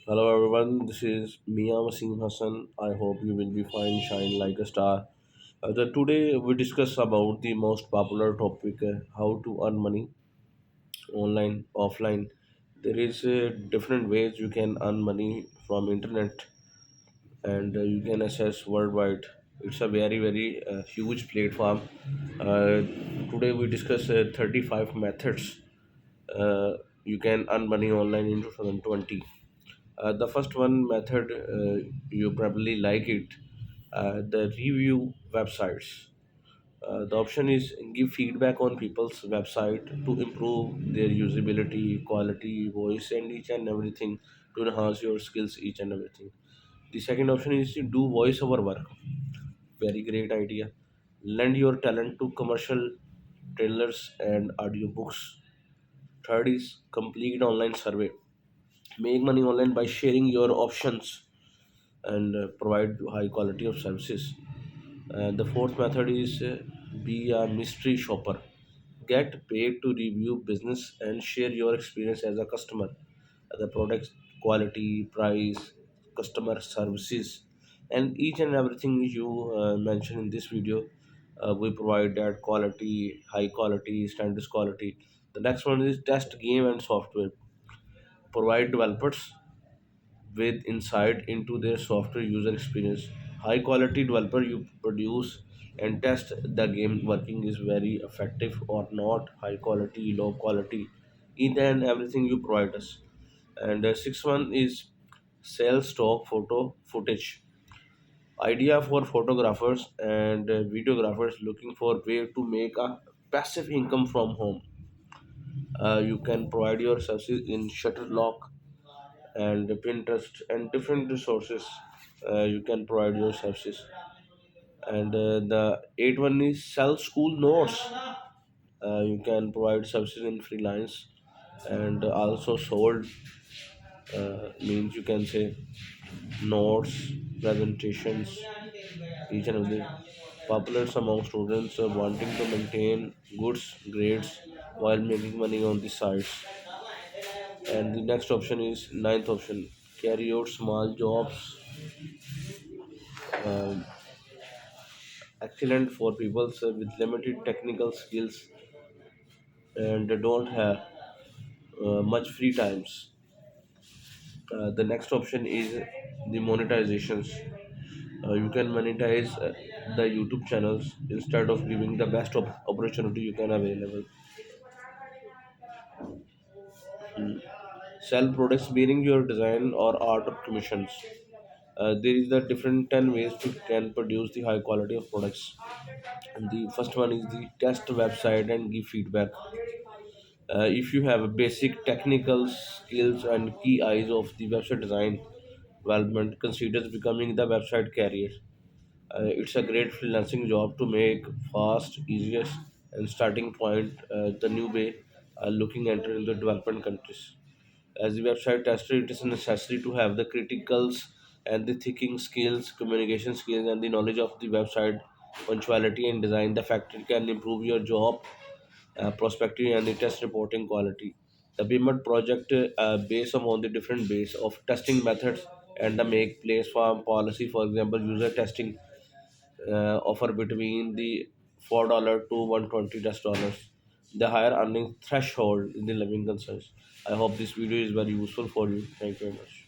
Hello everyone, this is Mia Wasim Hassan. I hope you will be fine, shine like a star. Today we discuss about the most popular topic, how to earn money online, offline. There is different ways you can earn money from internet and you can access worldwide. It's a very huge platform. Uh, Today we discuss 35 methods you can earn money online in 2020. The first one method, you probably like it, the review websites. The option is give feedback on people's website to improve their usability, quality, voice, and each and everything to enhance your skills, each and everything. The second option is to do voiceover work. Very great idea. Lend your talent to commercial trailers and audiobooks. Third is complete online survey. Make money online by sharing your options and provide high quality of services. And the fourth method is be a mystery shopper. Get paid to review business and share your experience as a customer. The product quality, price, customer services, and each and everything you mention in this video, we provide that quality, high quality, standards quality. The next one is test game and software. Provide developers with insight into their software user experience. High quality developer you produce and test the game working is very effective or not. High quality, low quality, each and everything you provide us. And the sixth one is sell stock photo footage. Idea for photographers and videographers looking for way to make a passive income from home. You can provide your services in Shutterlock and Pinterest and different resources. You can provide your services. And the eighth one is sell school notes. You can provide services in freelance and also sold, means you can say notes, presentations, each and everything. Popular among students wanting to maintain good grades while making money on the sides. And the next option is ninth option, carry out small jobs. um, Excellent for people with limited technical skills and don't have much free times. The next option is the monetizations. You can monetize the YouTube channels instead of giving the best opportunity you can available. Sell products bearing your design or art or commissions. There is the different 10 ways to can produce the high quality of products. And the first one is the test website and give feedback. If you have a basic technical skills and key eyes of the website design development, considers becoming the website carrier. It's a great freelancing job to make fast, easiest, and starting point the new way looking enter in the development countries. As the website tester, it is necessary to have the criticals and the thinking skills, communication skills, and the knowledge of the website, punctuality and design. The factor can improve your job prospecting and the test reporting quality. The BIMAT project based upon the different base of testing methods and the make place farm policy, for example, user testing offer between the $4 to $120. The higher earning threshold in the living concerns. I hope this video is very useful for you. Thank you very much.